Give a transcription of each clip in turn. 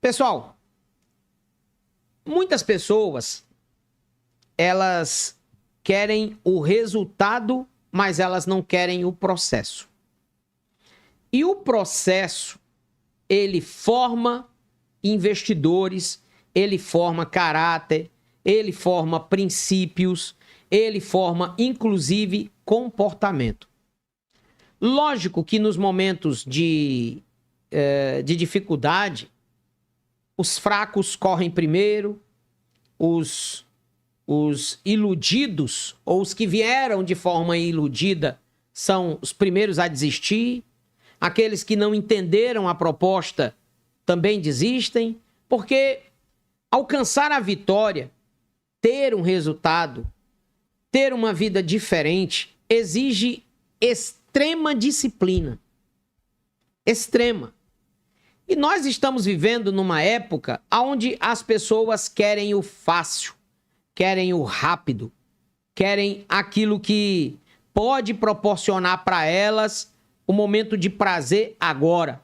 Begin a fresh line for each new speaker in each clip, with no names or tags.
Pessoal, muitas pessoas, elas querem o resultado, mas elas não querem o processo. E o processo, ele forma investidores, ele forma caráter, ele forma princípios, ele forma, inclusive, comportamento. Lógico que nos momentos de dificuldade, os fracos correm primeiro, os iludidos, ou os que vieram de forma iludida, são os primeiros a desistir. Aqueles que não entenderam a proposta também desistem, porque alcançar a vitória, ter um resultado, ter uma vida diferente, exige extrema disciplina. Extrema. E nós estamos vivendo numa época onde as pessoas querem o fácil, querem o rápido, querem aquilo que pode proporcionar para elas o momento de prazer agora.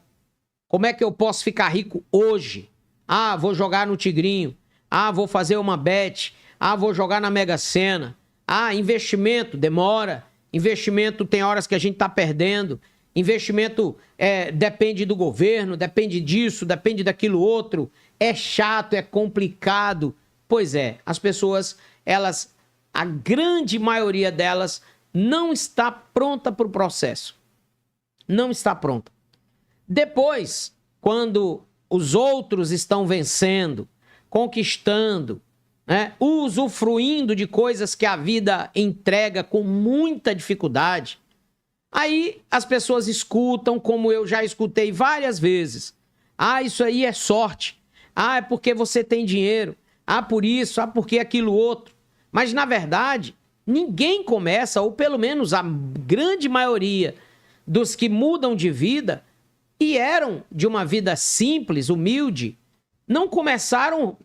Como é que eu posso ficar rico hoje? Ah, vou jogar no Tigrinho. Ah, vou fazer uma bet. Ah, vou jogar na Mega Sena. Ah, investimento demora. Investimento tem horas que a gente está perdendo. Investimento depende do governo, depende disso, depende daquilo outro. É chato, é complicado. Pois é, as pessoas, a grande maioria delas, não está pronta para o processo. Não está pronta. Depois, quando os outros estão vencendo, conquistando, usufruindo de coisas que a vida entrega com muita dificuldade, aí as pessoas escutam, como eu já escutei várias vezes. Ah, isso aí é sorte. Ah, é porque você tem dinheiro. Ah, por isso. Ah, porque aquilo outro. Mas, na verdade, ninguém começa, ou pelo menos a grande maioria dos que mudam de vida e eram de uma vida simples, humilde, não começaram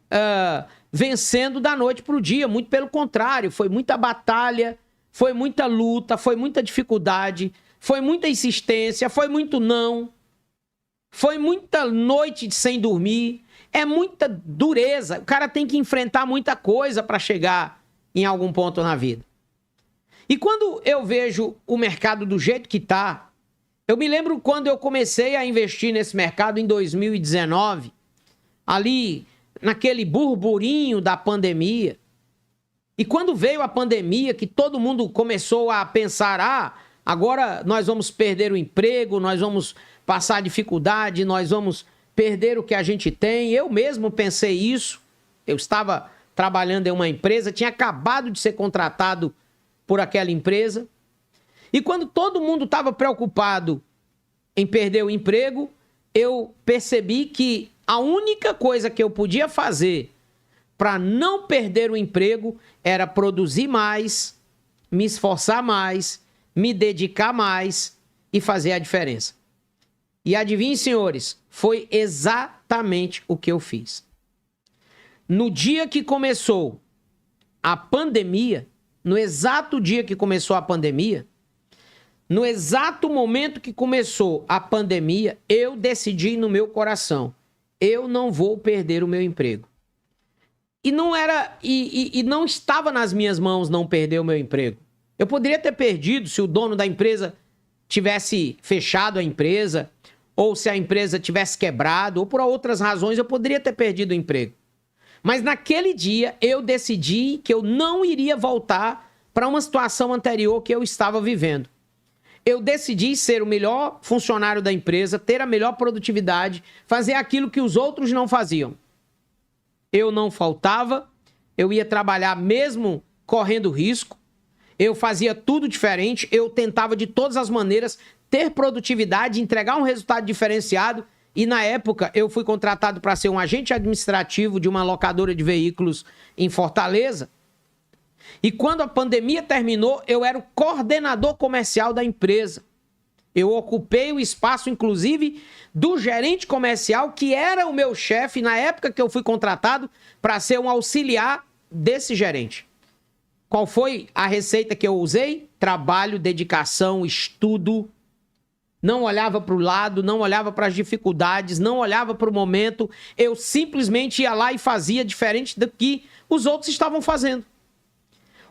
vencendo da noite para o dia. Muito pelo contrário, foi muita batalha, foi muita luta, foi muita dificuldade, foi muita insistência, foi muito não, foi muita noite sem dormir, é muita dureza. O cara tem que enfrentar muita coisa para chegar em algum ponto na vida. E quando eu vejo o mercado do jeito que está, eu me lembro quando eu comecei a investir nesse mercado em 2019, ali naquele burburinho da pandemia. E quando veio a pandemia, que todo mundo começou a pensar, agora nós vamos perder o emprego, nós vamos passar dificuldade, nós vamos perder o que a gente tem. Eu mesmo pensei isso. Eu estava trabalhando em uma empresa, tinha acabado de ser contratado por aquela empresa. E quando todo mundo estava preocupado em perder o emprego, eu percebi que a única coisa que eu podia fazer para não perder o emprego era produzir mais, me esforçar mais, me dedicar mais e fazer a diferença. E adivinhem, senhores, foi exatamente o que eu fiz. No dia que começou a pandemia, no exato dia que começou a pandemia, no exato momento que começou a pandemia, eu decidi no meu coração, eu não vou perder o meu emprego. E não estava nas minhas mãos não perder o meu emprego. Eu poderia ter perdido se o dono da empresa tivesse fechado a empresa, ou se a empresa tivesse quebrado, ou por outras razões eu poderia ter perdido o emprego. Mas naquele dia eu decidi que eu não iria voltar para uma situação anterior que eu estava vivendo. Eu decidi ser o melhor funcionário da empresa, ter a melhor produtividade, fazer aquilo que os outros não faziam. Eu não faltava, eu ia trabalhar mesmo correndo risco, eu fazia tudo diferente, eu tentava de todas as maneiras ter produtividade, entregar um resultado diferenciado. E na época eu fui contratado para ser um agente administrativo de uma locadora de veículos em Fortaleza. E quando a pandemia terminou, eu era o coordenador comercial da empresa. Eu ocupei o espaço, inclusive, do gerente comercial, que era o meu chefe na época que eu fui contratado para ser um auxiliar desse gerente. Qual foi a receita que eu usei? Trabalho, dedicação, estudo. não olhava para o lado, não olhava para as dificuldades, não olhava para o momento. Eu simplesmente ia lá e fazia diferente do que os outros estavam fazendo.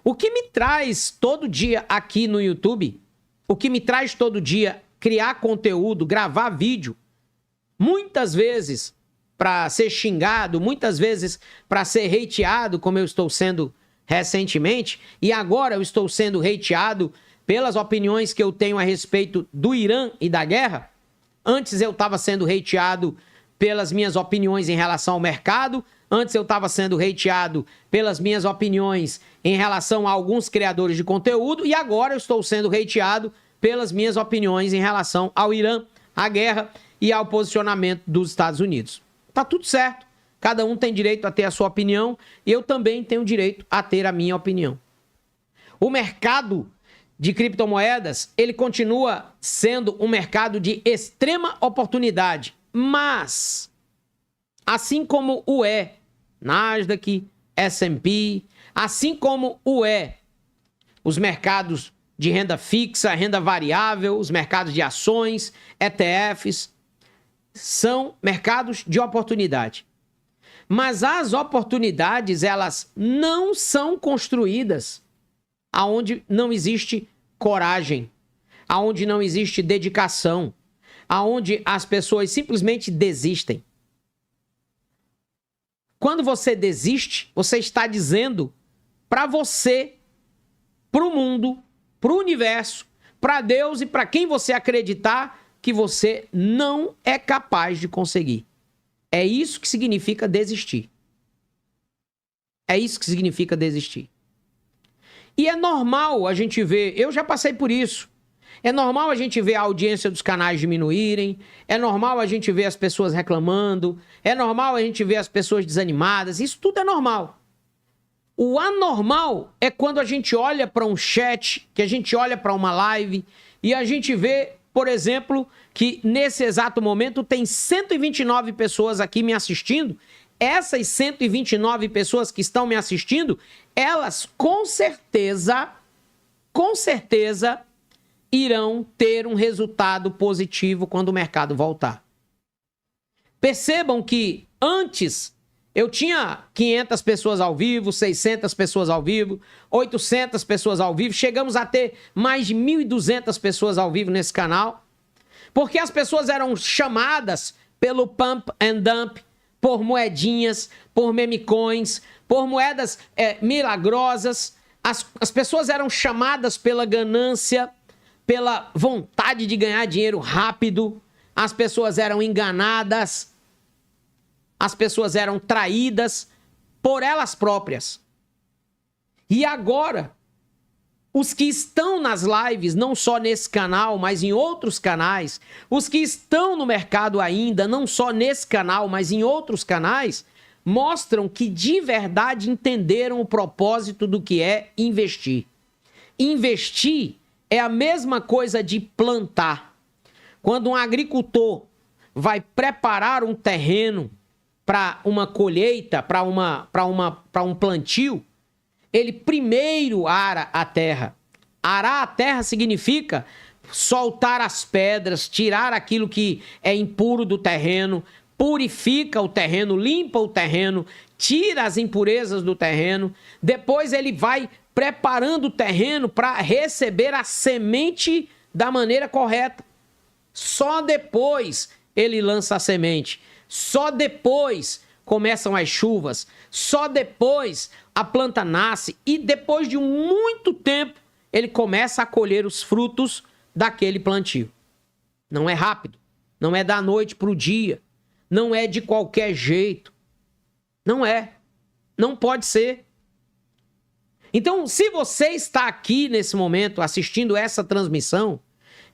O que me traz todo dia aqui no YouTube, o que me traz todo dia criar conteúdo, gravar vídeo, muitas vezes para ser xingado, muitas vezes para ser hateado, como eu estou sendo recentemente, e agora eu estou sendo hateado pelas opiniões que eu tenho a respeito do Irã e da guerra. Antes eu estava sendo hateado pelas minhas opiniões em relação ao mercado, antes eu estava sendo hateado pelas minhas opiniões em relação a alguns criadores de conteúdo, e agora eu estou sendo hateado pelas minhas opiniões em relação ao Irã, à guerra e ao posicionamento dos Estados Unidos. Tá tudo certo. Cada um tem direito a ter a sua opinião e eu também tenho direito a ter a minha opinião. O mercado de criptomoedas, ele continua sendo um mercado de extrema oportunidade, mas, assim como o é Nasdaq, S&P, assim como o é os mercados de renda fixa, renda variável, os mercados de ações, ETFs, são mercados de oportunidade. Mas as oportunidades, elas não são construídas aonde não existe coragem, aonde não existe dedicação, aonde as pessoas simplesmente desistem. Quando você desiste, você está dizendo para você, para o mundo, para o universo, para Deus e para quem você acreditar que você não é capaz de conseguir. É isso que significa desistir. É isso que significa desistir. E é normal a gente ver, eu já passei por isso, é normal a gente ver a audiência dos canais diminuírem, é normal a gente ver as pessoas reclamando, é normal a gente ver as pessoas desanimadas, isso tudo é normal. O anormal é quando a gente olha para um chat, que a gente olha para uma live e a gente vê, por exemplo, que nesse exato momento tem 129 pessoas aqui me assistindo. Essas 129 pessoas que estão me assistindo, elas com certeza irão ter um resultado positivo quando o mercado voltar. Percebam que antes eu tinha 500 pessoas ao vivo, 600 pessoas ao vivo, 800 pessoas ao vivo, chegamos a ter mais de 1.200 pessoas ao vivo nesse canal, porque as pessoas eram chamadas pelo pump and dump, por moedinhas, por memecoins, por moedas milagrosas. As pessoas eram chamadas pela ganância, pela vontade de ganhar dinheiro rápido. As pessoas eram enganadas. As pessoas eram traídas por elas próprias. E agora, os que estão nas lives, não só nesse canal, mas em outros canais, os que estão no mercado ainda, não só nesse canal, mas em outros canais, mostram que de verdade entenderam o propósito do que é investir. Investir é a mesma coisa de plantar. Quando um agricultor vai preparar um terreno para uma colheita, para um plantio, ele primeiro ara a terra. Arar a terra significa soltar as pedras, tirar aquilo que é impuro do terreno, purifica o terreno, limpa o terreno, tira as impurezas do terreno. Depois ele vai preparando o terreno para receber a semente da maneira correta. Só depois ele lança a semente. Só depois começam as chuvas. Só depois a planta nasce e depois de muito tempo ele começa a colher os frutos daquele plantio. Não é rápido, não é da noite para o dia, não é de qualquer jeito. Não é, não pode ser. Então, se você está aqui nesse momento assistindo essa transmissão,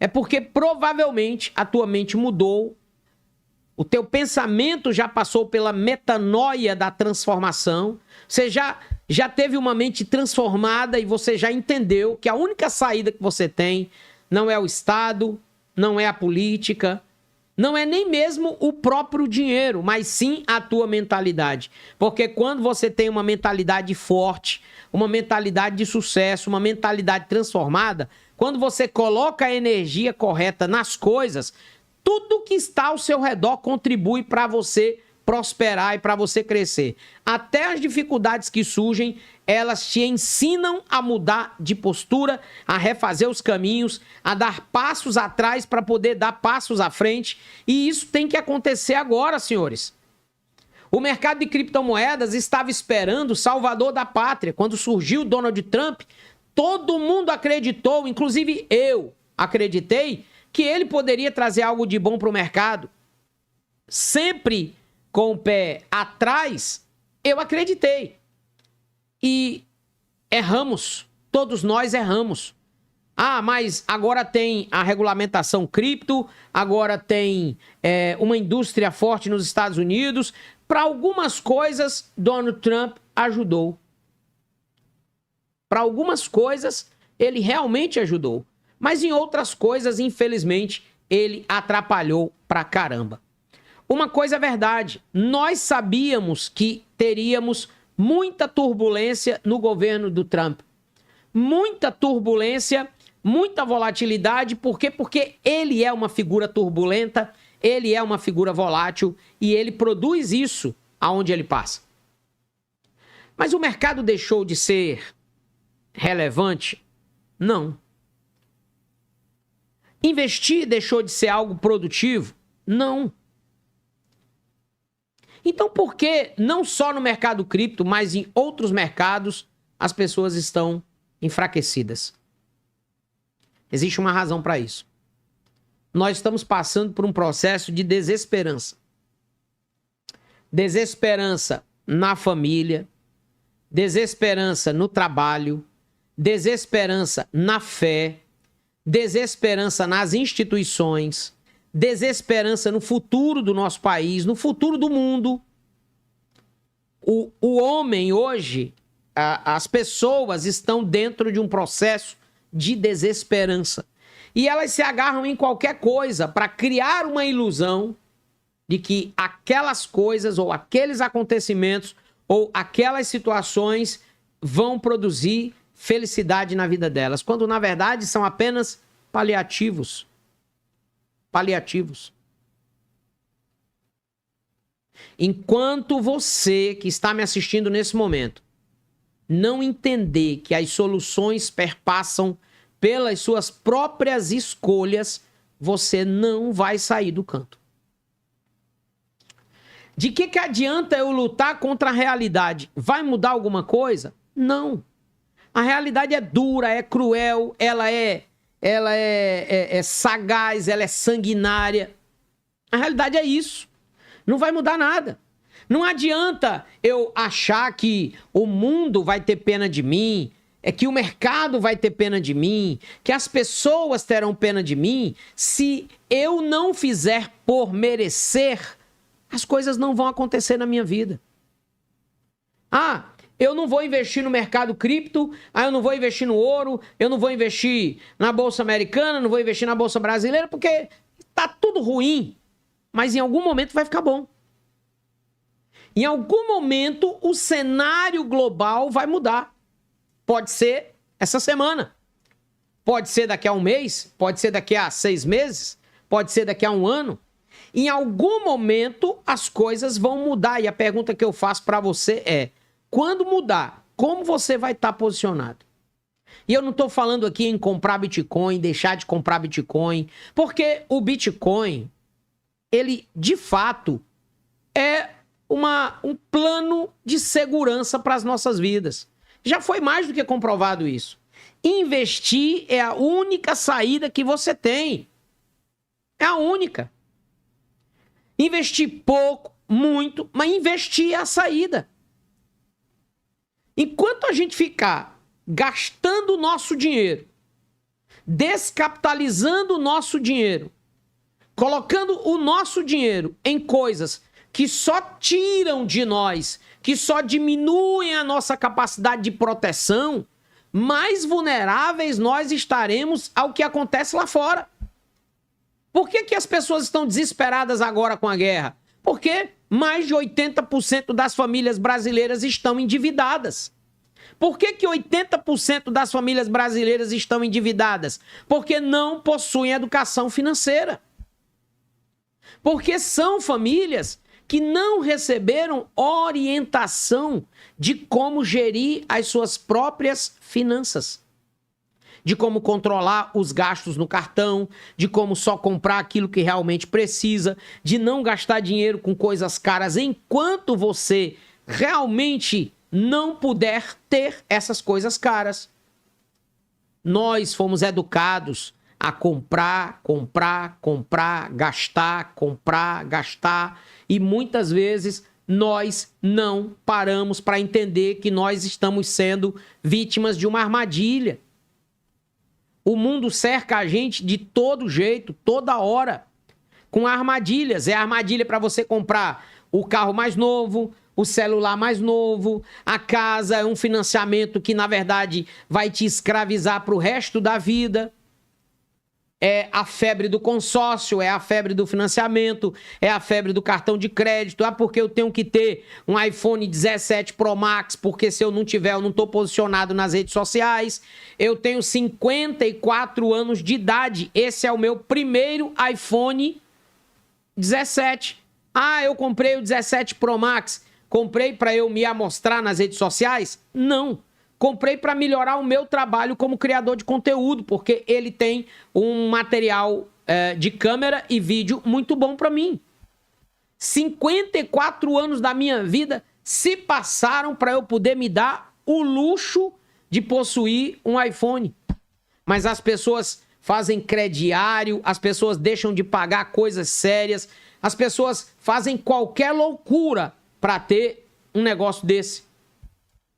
é porque provavelmente a tua mente mudou, o teu pensamento já passou pela metanoia da transformação, você já teve uma mente transformada e você já entendeu que a única saída que você tem não é o Estado, não é a política, não é nem mesmo o próprio dinheiro, mas sim a tua mentalidade. Porque quando você tem uma mentalidade forte, uma mentalidade de sucesso, uma mentalidade transformada, quando você coloca a energia correta nas coisas, tudo que está ao seu redor contribui para você prosperar e para você crescer. Até as dificuldades que surgem, elas te ensinam a mudar de postura, a refazer os caminhos, a dar passos atrás para poder dar passos à frente. E isso tem que acontecer agora, senhores. O mercado de criptomoedas estava esperando o salvador da pátria. Quando surgiu Donald Trump, todo mundo acreditou, inclusive eu acreditei, que ele poderia trazer algo de bom para o mercado. Sempre com o pé atrás, eu acreditei. E erramos. Todos nós erramos. Ah, mas agora tem a regulamentação cripto, agora tem uma indústria forte nos Estados Unidos. Para algumas coisas, Donald Trump ajudou. Para algumas coisas, ele realmente ajudou. Mas em outras coisas, infelizmente, ele atrapalhou pra caramba. Uma coisa é verdade, nós sabíamos que teríamos muita turbulência no governo do Trump. Muita turbulência, muita volatilidade. Por quê? Porque ele é uma figura turbulenta, ele é uma figura volátil e ele produz isso aonde ele passa. Mas o mercado deixou de ser relevante? Não. Investir deixou de ser algo produtivo? Não. Então, por que não só no mercado cripto, mas em outros mercados, as pessoas estão enfraquecidas? Existe uma razão para isso. Nós estamos passando por um processo de desesperança. Desesperança na família, desesperança no trabalho, desesperança na fé, desesperança nas instituições, desesperança no futuro do nosso país, no futuro do mundo. O homem hoje, as pessoas estão dentro de um processo de desesperança. E elas se agarram em qualquer coisa para criar uma ilusão de que aquelas coisas ou aqueles acontecimentos ou aquelas situações vão produzir felicidade na vida delas, quando na verdade são apenas paliativos. Paliativos. Enquanto você que está me assistindo nesse momento não entender que as soluções perpassam pelas suas próprias escolhas, você não vai sair do canto. De que adianta eu lutar contra a realidade? Vai mudar alguma coisa? Não. A realidade é dura, é cruel, ela é sagaz, ela é sanguinária. A realidade é isso. Não vai mudar nada. Não adianta eu achar que o mundo vai ter pena de mim, que o mercado vai ter pena de mim, que as pessoas terão pena de mim. Se eu não fizer por merecer, as coisas não vão acontecer na minha vida. Ah, eu não vou investir no mercado cripto, eu não vou investir no ouro, eu não vou investir na Bolsa Americana, não vou investir na Bolsa Brasileira, porque tá tudo ruim. Mas em algum momento vai ficar bom. Em algum momento o cenário global vai mudar. Pode ser essa semana. Pode ser daqui a um mês, pode ser daqui a 6 meses, pode ser daqui a um ano. Em algum momento as coisas vão mudar. E a pergunta que eu faço para você é: quando mudar, como você vai estar posicionado? E eu não estou falando aqui em comprar Bitcoin, deixar de comprar Bitcoin, porque o Bitcoin, ele de fato é um plano de segurança para as nossas vidas. Já foi mais do que comprovado isso. Investir é a única saída que você tem. É a única. Investir pouco, muito, mas investir é a saída. Enquanto a gente ficar gastando o nosso dinheiro, descapitalizando o nosso dinheiro, colocando o nosso dinheiro em coisas que só tiram de nós, que só diminuem a nossa capacidade de proteção, mais vulneráveis nós estaremos ao que acontece lá fora. Por que as pessoas estão desesperadas agora com a guerra? Porque mais de 80% das famílias brasileiras estão endividadas. Por que 80% das famílias brasileiras estão endividadas? Porque não possuem educação financeira. Porque são famílias que não receberam orientação de como gerir as suas próprias finanças. De como controlar os gastos no cartão, de como só comprar aquilo que realmente precisa, de não gastar dinheiro com coisas caras enquanto você realmente não puder ter essas coisas caras. Nós fomos educados a comprar, gastar, e muitas vezes nós não paramos para entender que nós estamos sendo vítimas de uma armadilha. O mundo cerca a gente de todo jeito, toda hora, com armadilhas. É armadilha para você comprar o carro mais novo, o celular mais novo, a casa, é um financiamento que, na verdade, vai te escravizar para o resto da vida. É a febre do consórcio, é a febre do financiamento, é a febre do cartão de crédito. Ah, porque eu tenho que ter um iPhone 17 Pro Max, porque se eu não tiver, eu não estou posicionado nas redes sociais. Eu tenho 54 anos de idade, esse é o meu primeiro iPhone 17. Ah, eu comprei o 17 Pro Max, comprei para eu me amostrar nas redes sociais? Não. Comprei para melhorar o meu trabalho como criador de conteúdo, porque ele tem um material de câmera e vídeo muito bom para mim. 54 anos da minha vida se passaram para eu poder me dar o luxo de possuir um iPhone. Mas as pessoas fazem crediário, as pessoas deixam de pagar coisas sérias, as pessoas fazem qualquer loucura para ter um negócio desse,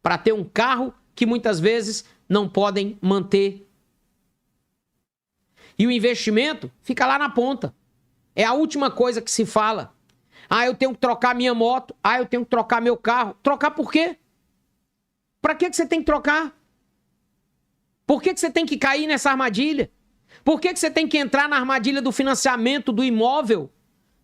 para ter um carro que muitas vezes não podem manter. E o investimento fica lá na ponta. É a última coisa que se fala. Ah, eu tenho que trocar minha moto. Ah, eu tenho que trocar meu carro. Trocar por quê? Para que você tem que trocar? Por que você tem que cair nessa armadilha? Por que você tem que entrar na armadilha do financiamento do imóvel?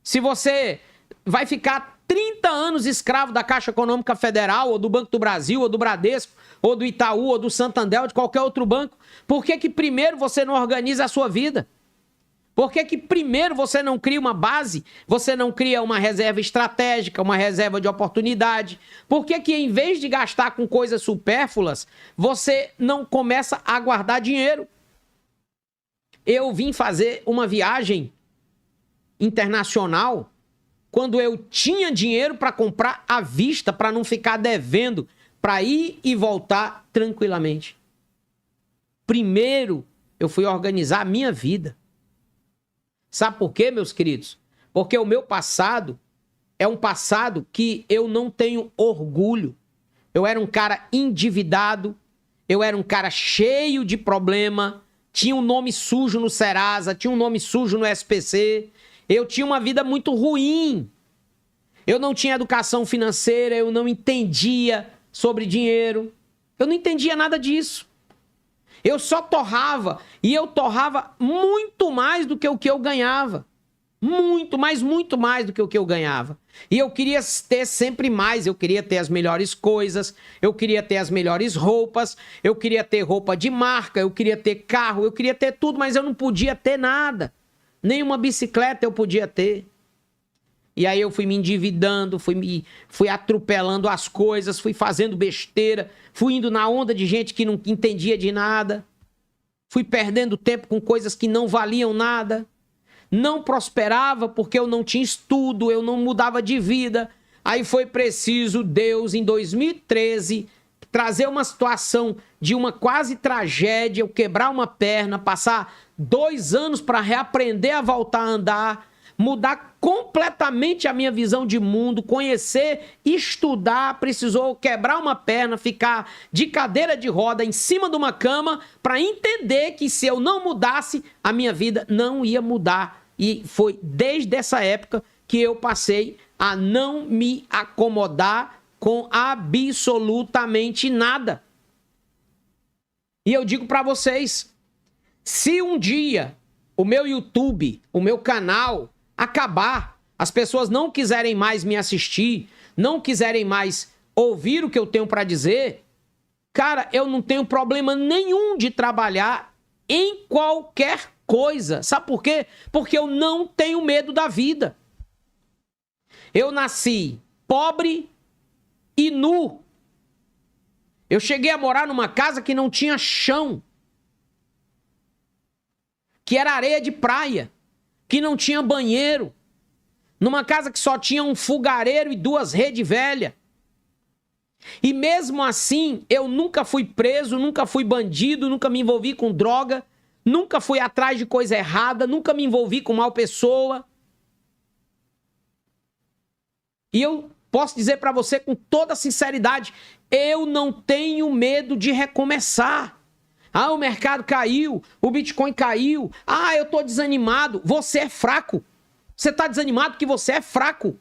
Se você vai ficar 30 anos escravo da Caixa Econômica Federal, ou do Banco do Brasil, ou do Bradesco, ou do Itaú, ou do Santander, ou de qualquer outro banco, por que primeiro você não organiza a sua vida? Por que primeiro você não cria uma base, você não cria uma reserva estratégica, uma reserva de oportunidade? Por que em vez de gastar com coisas supérfluas, você não começa a guardar dinheiro? Eu vim fazer uma viagem internacional quando eu tinha dinheiro para comprar à vista, para não ficar devendo, para ir e voltar tranquilamente. Primeiro, eu fui organizar a minha vida. Sabe por quê, meus queridos? Porque o meu passado é um passado que eu não tenho orgulho. Eu era um cara endividado, eu era um cara cheio de problema, tinha um nome sujo no Serasa, tinha um nome sujo no SPC, eu tinha uma vida muito ruim. Eu não tinha educação financeira, eu não entendia sobre dinheiro. Eu não entendia nada disso. Eu só torrava, e eu torrava muito mais do que o que eu ganhava. Muito, mas muito mais do que o que eu ganhava. E eu queria ter sempre mais, eu queria ter as melhores coisas, eu queria ter as melhores roupas, eu queria ter roupa de marca, eu queria ter carro, eu queria ter tudo, mas eu não podia ter nada. Nenhuma bicicleta eu podia ter. E aí eu fui me endividando, fui atropelando as coisas, fui fazendo besteira, fui indo na onda de gente que não entendia de nada, fui perdendo tempo com coisas que não valiam nada, não prosperava porque eu não tinha estudo, eu não mudava de vida. Aí foi preciso Deus, em 2013, trazer uma situação de uma quase tragédia, eu quebrar uma perna, passar 2 anos para reaprender a voltar a andar, mudar completamente a minha visão de mundo, conhecer, estudar, precisou quebrar uma perna, ficar de cadeira de roda em cima de uma cama para entender que se eu não mudasse, a minha vida não ia mudar. E foi desde essa época que eu passei a não me acomodar com absolutamente nada. E eu digo para vocês, se um dia o meu YouTube, o meu canal acabar, as pessoas não quiserem mais me assistir, não quiserem mais ouvir o que eu tenho para dizer, Cara, eu não tenho problema nenhum de trabalhar em qualquer coisa. Sabe por quê? Porque eu não tenho medo da vida. Eu nasci pobre e nu. Eu cheguei a morar numa casa que não tinha chão, que era areia de praia, que não tinha banheiro, numa casa que só tinha um fogareiro e 2 redes velhas. E mesmo assim, eu nunca fui preso, nunca fui bandido, nunca me envolvi com droga, nunca fui atrás de coisa errada, nunca me envolvi com mal pessoa. E eu posso dizer para você com toda sinceridade, eu não tenho medo de recomeçar. Ah, o mercado caiu, o Bitcoin caiu, ah, eu tô desanimado. Você é fraco. Você tá desanimado porque você é fraco.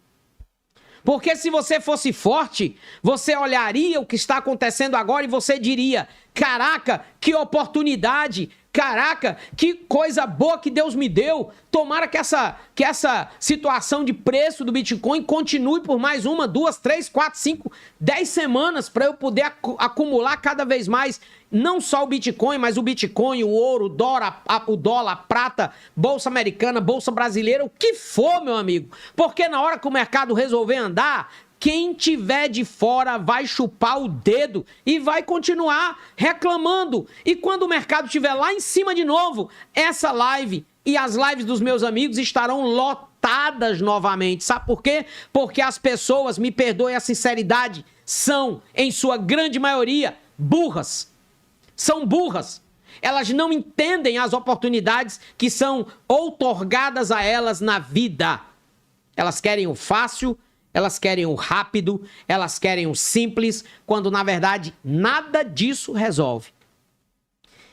Porque se você fosse forte, você olharia o que está acontecendo agora e você diria, caraca, que oportunidade, caraca, que coisa boa que Deus me deu. Tomara que essa situação de preço do Bitcoin continue por mais 1, 2, 3, 4, 5, 10 semanas para eu poder acumular cada vez mais, não só o Bitcoin, mas o Bitcoin, o ouro, o dólar, a prata, bolsa americana, bolsa brasileira, o que for, meu amigo. Porque na hora que o mercado resolver andar, quem tiver de fora vai chupar o dedo e vai continuar reclamando. E quando o mercado estiver lá em cima de novo, essa live e as lives dos meus amigos estarão lotadas novamente. Sabe por quê? Porque as pessoas, me perdoem a sinceridade, são, em sua grande maioria, burras. São burras. Elas não entendem as oportunidades que são outorgadas a elas na vida. Elas querem o fácil, elas querem o rápido, elas querem o simples, quando na verdade nada disso resolve.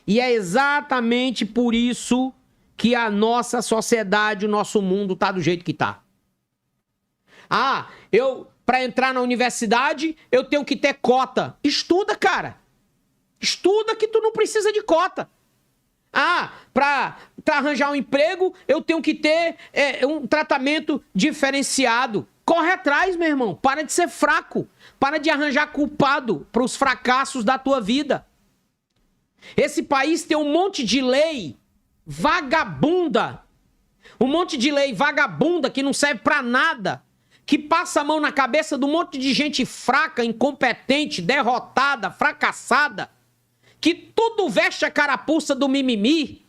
E é exatamente por isso que a nossa sociedade, o nosso mundo está do jeito que está. Ah, para entrar na universidade, eu tenho que ter cota. Estuda, cara. Estuda que tu não precisa de cota. Ah, para arranjar um emprego, eu tenho que ter um tratamento diferenciado. Corre atrás, meu irmão. Para de ser fraco. Para de arranjar culpado para os fracassos da tua vida. Esse país tem um monte de lei vagabunda. Um monte de lei vagabunda que não serve para nada. Que passa a mão na cabeça de um monte de gente fraca, incompetente, derrotada, fracassada. Que tudo veste a carapuça do mimimi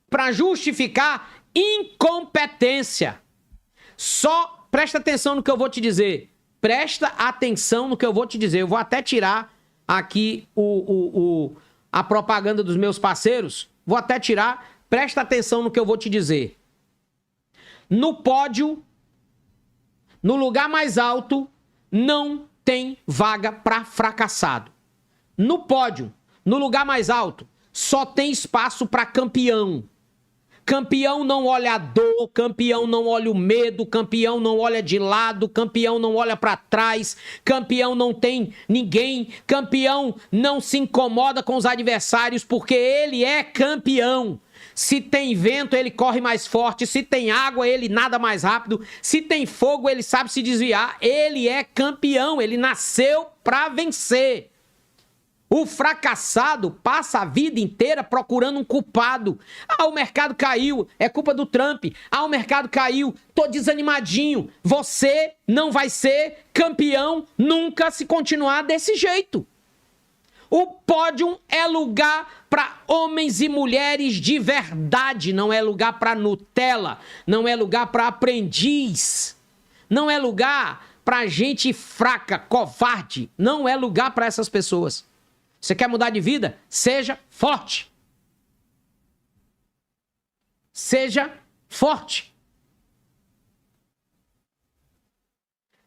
para justificar incompetência. Só presta atenção no que eu vou te dizer. Presta atenção no que eu vou te dizer. Eu vou até tirar aqui a propaganda dos meus parceiros. Vou até tirar. Presta atenção no que eu vou te dizer. No pódio, no lugar mais alto, não tem vaga para fracassado. No pódio, no lugar mais alto, só tem espaço para campeão. Campeão não olha a dor, campeão não olha o medo, campeão não olha de lado, campeão não olha para trás, campeão não tem ninguém, campeão não se incomoda com os adversários porque ele é campeão. Se tem vento, ele corre mais forte, se tem água, ele nada mais rápido, se tem fogo, ele sabe se desviar. Ele é campeão, ele nasceu para vencer. O fracassado passa a vida inteira procurando um culpado. Ah, o mercado caiu, é culpa do Trump. Ah, o mercado caiu, tô desanimadinho. Você não vai ser campeão nunca se continuar desse jeito. O pódio é lugar para homens e mulheres de verdade, não é lugar para Nutella, não é lugar para aprendiz, não é lugar para gente fraca, covarde, não é lugar para essas pessoas. Você quer mudar de vida? Seja forte. Seja forte.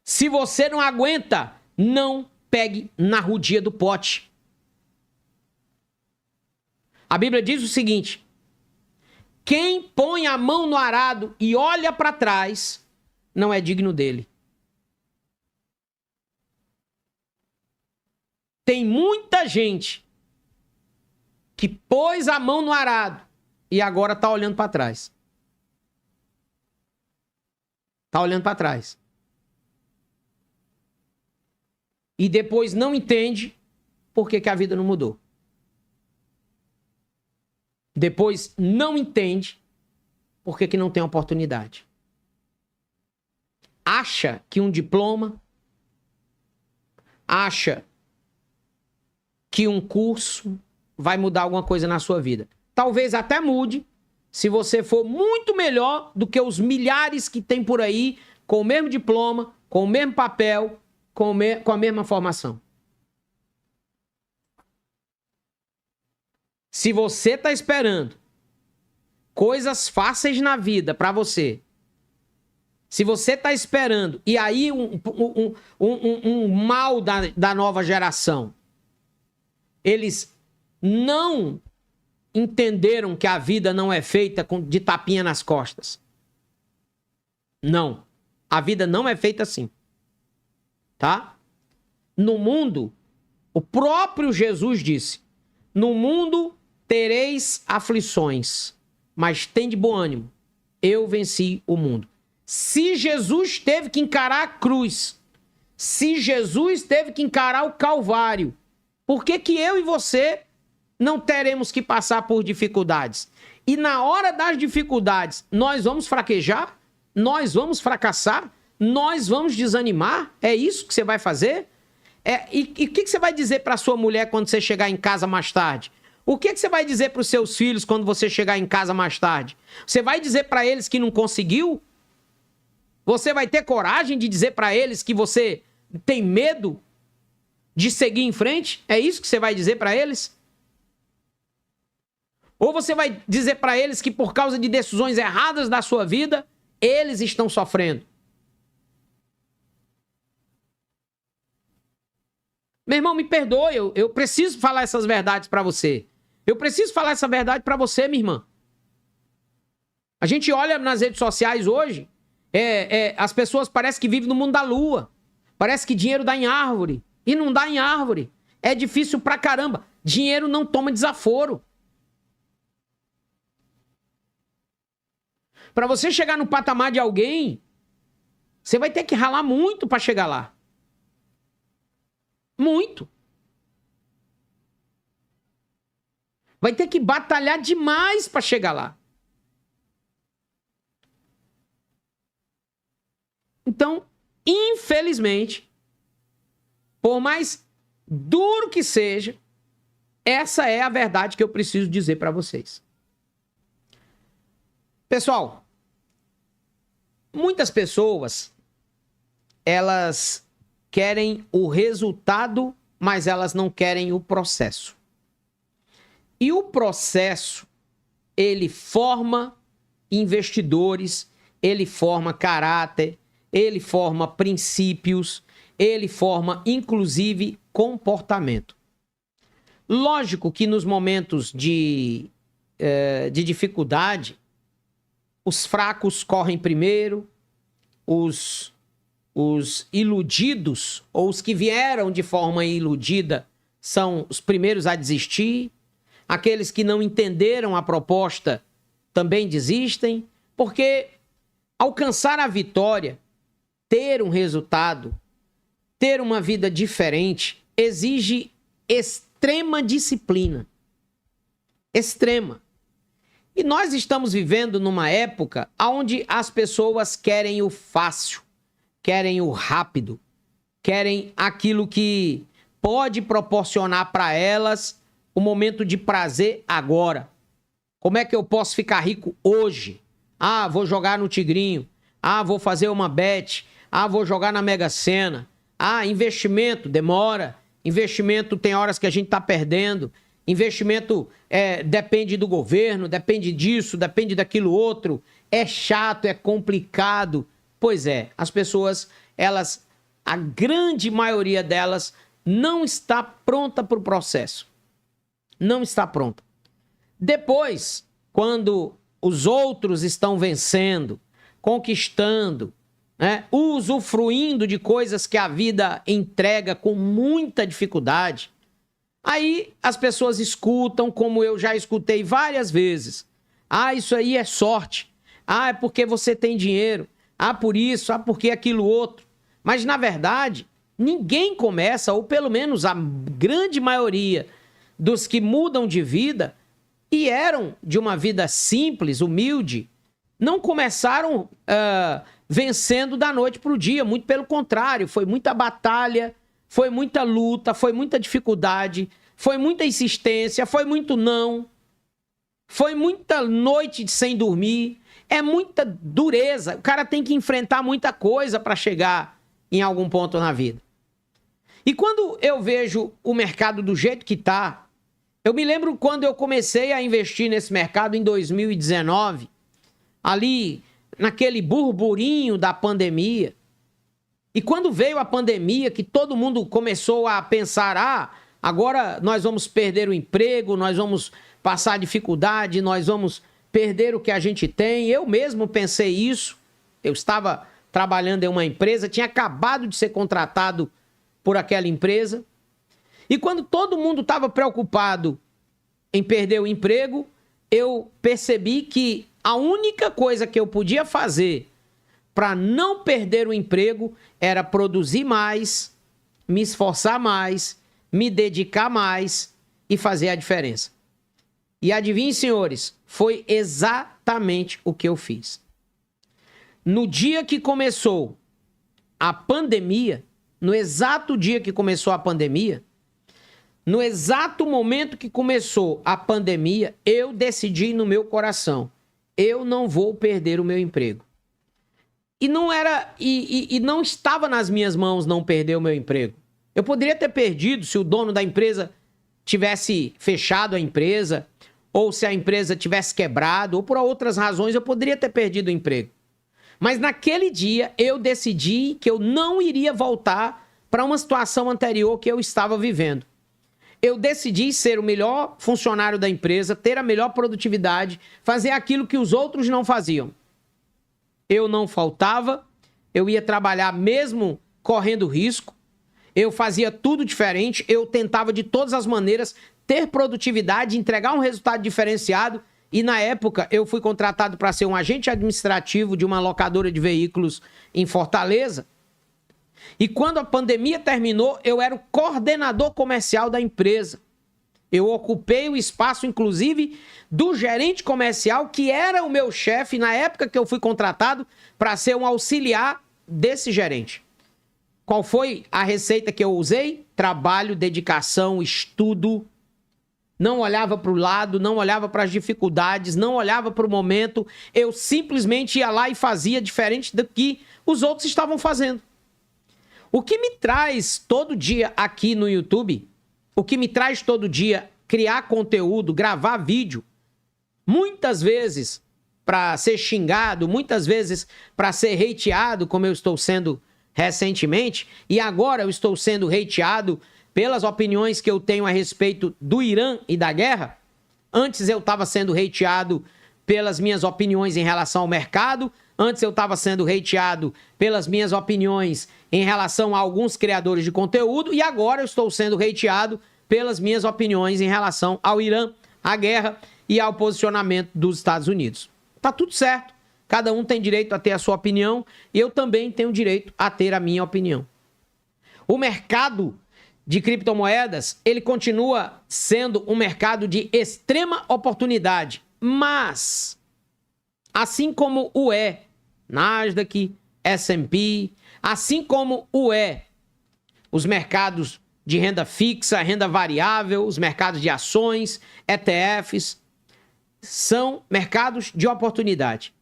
Se você não aguenta, não pegue na rodia do pote. A Bíblia diz o seguinte: quem põe a mão no arado e olha para trás, não é digno dele. Tem muita gente que pôs a mão no arado e agora está olhando para trás. Está olhando para trás. e depois não entende por que a vida não mudou. Depois não entende por que não tem oportunidade. Acha que um diploma, acha que um curso vai mudar alguma coisa na sua vida. Talvez até mude se você for muito melhor do que os milhares que tem por aí com o mesmo diploma, com o mesmo papel, com a mesma formação. Se você está esperando coisas fáceis na vida para você, se você está esperando, e aí um mal da nova geração, eles não entenderam que a vida não é feita de tapinha nas costas. Não. A vida não é feita assim. Tá? No mundo, o próprio Jesus disse: no mundo tereis aflições, mas tende bom ânimo. Eu venci o mundo. Se Jesus teve que encarar a cruz, se Jesus teve que encarar o Calvário, por que eu e você não teremos que passar por dificuldades? E na hora das dificuldades, nós vamos fraquejar? Nós vamos fracassar? Nós vamos desanimar? É isso que você vai fazer? E o que você vai dizer para sua mulher quando você chegar em casa mais tarde? O que você vai dizer para os seus filhos quando você chegar em casa mais tarde? Você vai dizer para eles que não conseguiu? Você vai ter coragem de dizer para eles que você tem medo de seguir em frente? É isso que você vai dizer para eles? Ou você vai dizer para eles que por causa de decisões erradas da sua vida, eles estão sofrendo? Meu irmão, me perdoe, eu preciso falar essas verdades para você. Eu preciso falar essa verdade para você, minha irmã. A gente olha nas redes sociais hoje, as pessoas parecem que vivem no mundo da lua. Parece que dinheiro dá em árvore. E não dá em árvore. É difícil pra caramba. Dinheiro não toma desaforo. Para você chegar no patamar de alguém, você vai ter que ralar muito para chegar lá. Muito. Vai ter que batalhar demais para chegar lá. Então, infelizmente, por mais duro que seja, essa é a verdade que eu preciso dizer para vocês. Pessoal, muitas pessoas, elas querem o resultado, mas elas não querem o processo. E o processo, ele forma investidores, ele forma caráter, ele forma princípios, ele forma, inclusive, comportamento. Lógico que nos momentos de dificuldade, os fracos correm primeiro, os iludidos, ou os que vieram de forma iludida, são os primeiros a desistir. Aqueles que não entenderam a proposta também desistem, porque alcançar a vitória, ter um resultado, ter uma vida diferente, exige extrema disciplina. Extrema. E nós estamos vivendo numa época onde as pessoas querem o fácil, querem o rápido, querem aquilo que pode proporcionar para elas o momento de prazer agora. Como é que eu posso ficar rico hoje? Ah, vou jogar no Tigrinho. Ah, vou fazer uma bet. Ah, vou jogar na Mega Sena. Ah, investimento demora. Investimento tem horas que a gente está perdendo. Investimento depende do governo, depende disso, depende daquilo outro. É chato, é complicado. Pois é, as pessoas, a grande maioria delas, não está pronta para o processo. Não está pronta. Depois, quando os outros estão vencendo, conquistando, usufruindo de coisas que a vida entrega com muita dificuldade, aí as pessoas escutam, como eu já escutei várias vezes. Ah, isso aí é sorte. Ah, é porque você tem dinheiro. Ah, por isso. Ah, porque aquilo outro. Mas, na verdade, Ninguém começa, ou pelo menos a grande maioria dos que mudam de vida e eram de uma vida simples, humilde, não começaram vencendo da noite para o dia. Muito pelo contrário, foi muita batalha, foi muita luta, foi muita dificuldade, foi muita insistência, foi muito não, foi muita noite sem dormir, é muita dureza. O cara tem que enfrentar muita coisa para chegar em algum ponto na vida. E quando eu vejo o mercado do jeito que está, eu me lembro quando eu comecei a investir nesse mercado em 2019, ali naquele burburinho da pandemia. E quando veio a pandemia, que todo mundo começou a pensar, agora nós vamos perder o emprego, nós vamos passar dificuldade, nós vamos perder o que a gente tem. Eu mesmo pensei isso. Eu estava trabalhando em uma empresa, tinha acabado de ser contratado por aquela empresa. E quando todo mundo estava preocupado em perder o emprego, eu percebi que a única coisa que eu podia fazer para não perder o emprego era produzir mais, me esforçar mais, me dedicar mais e fazer a diferença. E adivinhem, senhores, foi exatamente o que eu fiz. No dia que começou a pandemia, no exato dia que começou a pandemia, no exato momento que começou a pandemia, eu decidi no meu coração, eu não vou perder o meu emprego. E não estava nas minhas mãos não perder o meu emprego. Eu poderia ter perdido se o dono da empresa tivesse fechado a empresa, ou se a empresa tivesse quebrado, ou por outras razões eu poderia ter perdido o emprego. Mas naquele dia eu decidi que eu não iria voltar para uma situação anterior que eu estava vivendo. Eu decidi ser o melhor funcionário da empresa, ter a melhor produtividade, fazer aquilo que os outros não faziam. Eu não faltava, eu ia trabalhar mesmo correndo risco, eu fazia tudo diferente, eu tentava de todas as maneiras ter produtividade, entregar um resultado diferenciado. E na época eu fui contratado para ser um agente administrativo de uma locadora de veículos em Fortaleza. E quando a pandemia terminou, eu era o coordenador comercial da empresa. Eu ocupei o espaço, inclusive, do gerente comercial, que era o meu chefe na época que eu fui contratado para ser um auxiliar desse gerente. Qual foi a receita que eu usei? Trabalho, dedicação, estudo. Não olhava para o lado, não olhava para as dificuldades, não olhava para o momento. Eu simplesmente ia lá e fazia diferente do que os outros estavam fazendo. O que me traz todo dia aqui no YouTube, o que me traz todo dia criar conteúdo, gravar vídeo, muitas vezes para ser xingado, muitas vezes para ser hateado, como eu estou sendo recentemente, e agora eu estou sendo hateado pelas opiniões que eu tenho a respeito do Irã e da guerra. Antes eu estava sendo hateado pelas minhas opiniões em relação ao mercado, antes eu estava sendo hateado pelas minhas opiniões em relação a alguns criadores de conteúdo, e agora eu estou sendo hateado pelas minhas opiniões em relação ao Irã, à guerra e ao posicionamento dos Estados Unidos. Tá tudo certo. Cada um tem direito a ter a sua opinião e eu também tenho direito a ter a minha opinião. O mercado de criptomoedas, ele continua sendo um mercado de extrema oportunidade, mas assim como o Nasdaq, S&P, assim como os mercados de renda fixa, renda variável, os mercados de ações, ETFs, são mercados de oportunidade.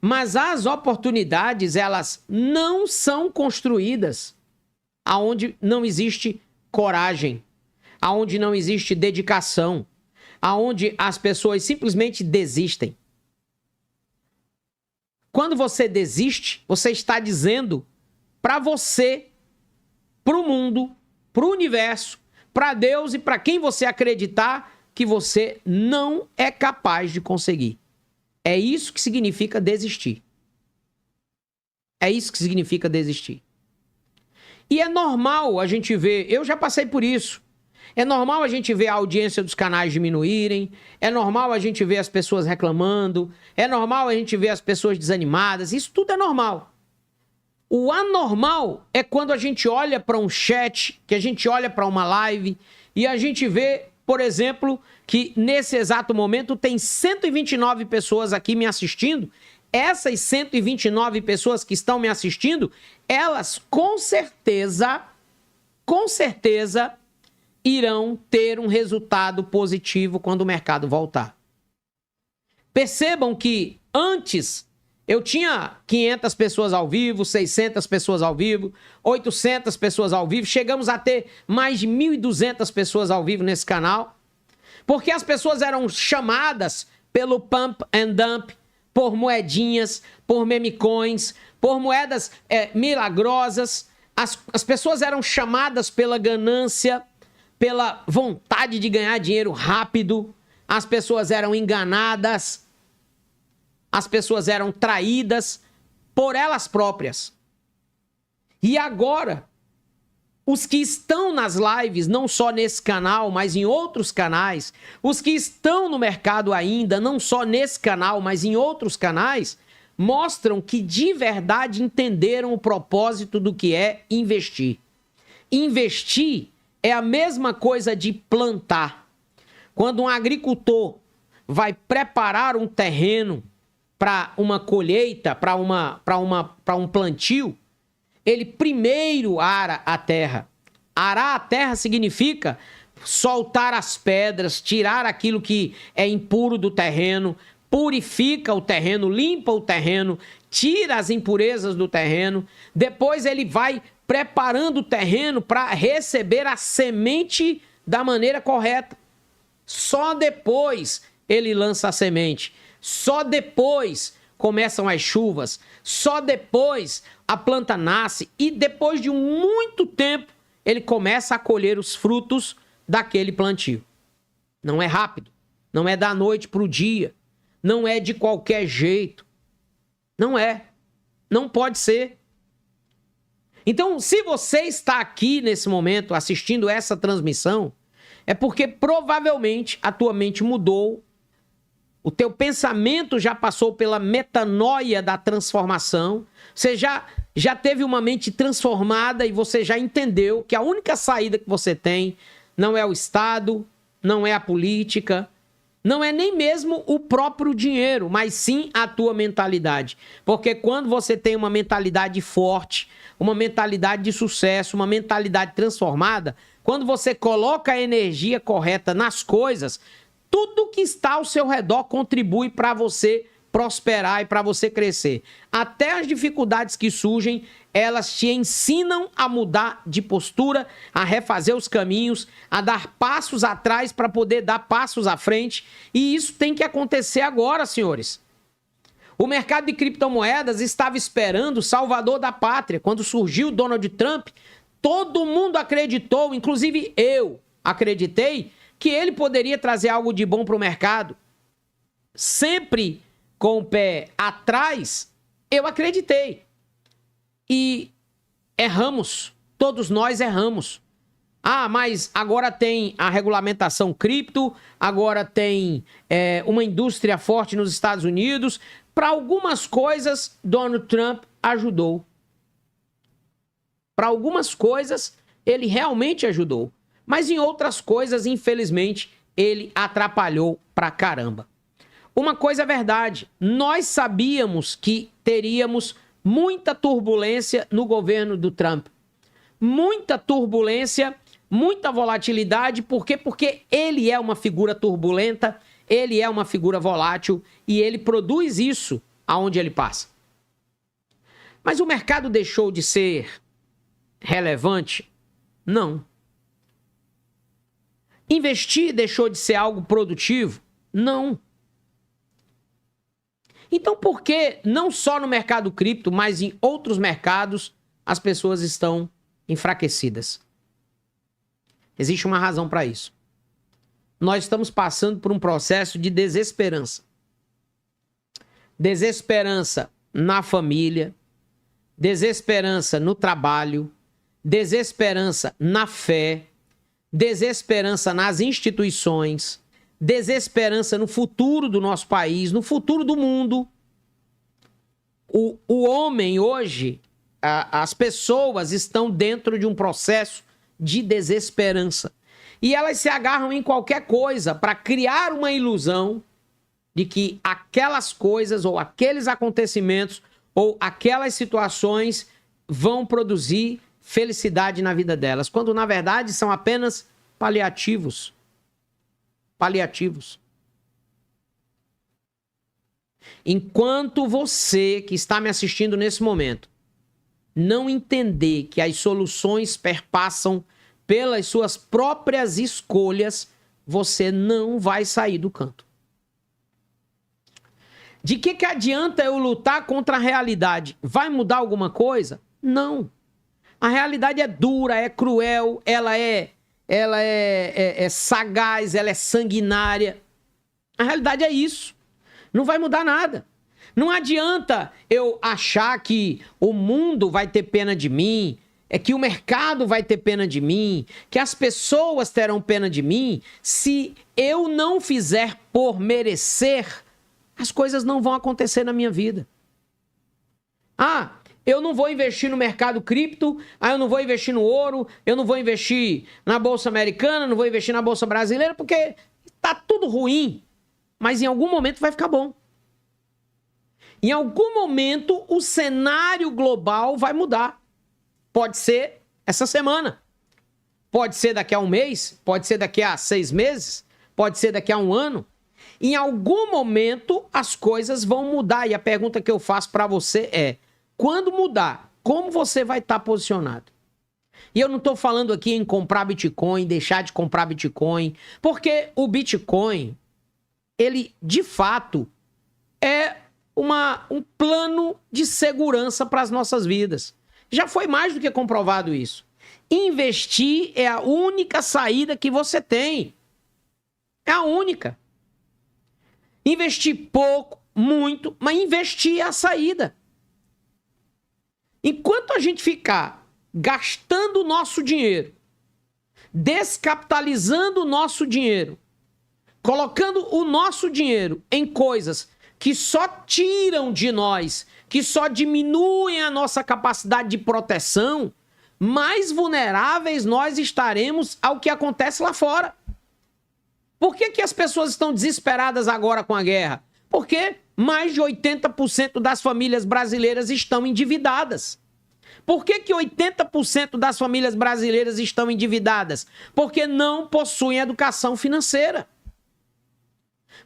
Mas as oportunidades, elas não são construídas aonde não existe coragem, aonde não existe dedicação, aonde as pessoas simplesmente desistem. Quando você desiste, você está dizendo para você, para o mundo, para o universo, para Deus e para quem você acreditar que você não é capaz de conseguir. É isso que significa desistir. É isso que significa desistir. E é normal a gente ver, eu já passei por isso, é normal a gente ver a audiência dos canais diminuírem, é normal a gente ver as pessoas reclamando, é normal a gente ver as pessoas desanimadas, isso tudo é normal. O anormal é quando a gente olha para um chat, que a gente olha para uma live e a gente vê, por exemplo, que nesse exato momento tem 129 pessoas aqui me assistindo. Essas 129 pessoas que estão me assistindo, elas com certeza irão ter um resultado positivo quando o mercado voltar. Percebam que antes eu tinha 500 pessoas ao vivo, 600 pessoas ao vivo, 800 pessoas ao vivo, chegamos a ter mais de 1.200 pessoas ao vivo nesse canal, porque as pessoas eram chamadas pelo pump and dump, por moedinhas, por meme coins, por moedas milagrosas. As pessoas eram chamadas pela ganância, pela vontade de ganhar dinheiro rápido. As pessoas eram enganadas. As pessoas eram traídas por elas próprias. E agora, os que estão nas lives, não só nesse canal, mas em outros canais, os que estão no mercado ainda, não só nesse canal, mas em outros canais, mostram que de verdade entenderam o propósito do que é investir. Investir é a mesma coisa de plantar. Quando um agricultor vai preparar um terreno para uma colheita, para um plantio, ele primeiro ara a terra. Arar a terra significa soltar as pedras, tirar aquilo que é impuro do terreno, purifica o terreno, limpa o terreno, tira as impurezas do terreno. Depois ele vai preparando o terreno para receber a semente da maneira correta. Só depois ele lança a semente. Só depois começam as chuvas. Só depois a planta nasce. E depois de muito tempo ele começa a colher os frutos daquele plantio. Não é rápido. Não é da noite para o dia. Não é de qualquer jeito. Não é. Não pode ser. Então, se você está aqui nesse momento assistindo essa transmissão, é porque provavelmente a tua mente mudou, o teu pensamento já passou pela metanoia da transformação, você já teve uma mente transformada e você já entendeu que a única saída que você tem não é o Estado, não é a política, não é nem mesmo o próprio dinheiro, mas sim a tua mentalidade. Porque quando você tem uma mentalidade forte, uma mentalidade de sucesso, uma mentalidade transformada, quando você coloca a energia correta nas coisas, tudo que está ao seu redor contribui para você prosperar e para você crescer. Até as dificuldades que surgem, elas te ensinam a mudar de postura, a refazer os caminhos, a dar passos atrás para poder dar passos à frente. E isso tem que acontecer agora, senhores. O mercado de criptomoedas estava esperando o salvador da pátria. Quando surgiu Donald Trump, todo mundo acreditou, inclusive eu acreditei, que ele poderia trazer algo de bom para o mercado. Sempre com o pé atrás, eu acreditei. E erramos. Todos nós erramos. Ah, mas agora tem a regulamentação cripto, agora tem uma indústria forte nos Estados Unidos. Para algumas coisas, Donald Trump ajudou. Para algumas coisas, ele realmente ajudou. Mas em outras coisas, infelizmente, ele atrapalhou pra caramba. Uma coisa é verdade, nós sabíamos que teríamos muita turbulência no governo do Trump. Muita turbulência, muita volatilidade. Por quê? Porque ele é uma figura turbulenta, ele é uma figura volátil e ele produz isso aonde ele passa. Mas o mercado deixou de ser relevante? Não. Investir deixou de ser algo produtivo? Não. Então, por que não só no mercado cripto, mas em outros mercados, as pessoas estão enfraquecidas? Existe uma razão para isso. Nós estamos passando por um processo de desesperança. Desesperança na família, desesperança no trabalho, desesperança na fé, desesperança nas instituições, desesperança no futuro do nosso país, no futuro do mundo. O homem hoje, as pessoas estão dentro de um processo de desesperança. E elas se agarram em qualquer coisa para criar uma ilusão de que aquelas coisas ou aqueles acontecimentos ou aquelas situações vão produzir felicidade na vida delas, quando na verdade são apenas paliativos. Paliativos. Enquanto você que está me assistindo nesse momento não entender que as soluções perpassam pelas suas próprias escolhas, você não vai sair do canto. De que adianta eu lutar contra a realidade? Vai mudar alguma coisa? Não. A realidade é dura, é cruel, ela é sagaz, ela é sanguinária. A realidade é isso. Não vai mudar nada. Não adianta eu achar que o mundo vai ter pena de mim, que o mercado vai ter pena de mim, que as pessoas terão pena de mim. Se eu não fizer por merecer, as coisas não vão acontecer na minha vida. Ah, eu não vou investir no mercado cripto, eu não vou investir no ouro, eu não vou investir na Bolsa Americana, não vou investir na Bolsa Brasileira, porque tá tudo ruim. Mas em algum momento vai ficar bom. Em algum momento o cenário global vai mudar. Pode ser essa semana. Pode ser daqui a um mês, pode ser daqui a 6 meses, pode ser daqui a um ano. Em algum momento as coisas vão mudar. E a pergunta que eu faço para você é: quando mudar, como você vai estar posicionado? E eu não estou falando aqui em comprar Bitcoin, deixar de comprar Bitcoin, porque o Bitcoin, ele de fato é um plano de segurança para as nossas vidas. Já foi mais do que comprovado isso. Investir é a única saída que você tem. É a única. Investir pouco, muito, mas investir é a saída. Enquanto a gente ficar gastando o nosso dinheiro, descapitalizando o nosso dinheiro, colocando o nosso dinheiro em coisas que só tiram de nós, que só diminuem a nossa capacidade de proteção, mais vulneráveis nós estaremos ao que acontece lá fora. Por que as pessoas estão desesperadas agora com a guerra? Porque mais de 80% das famílias brasileiras estão endividadas. Por que 80% das famílias brasileiras estão endividadas? Porque não possuem educação financeira.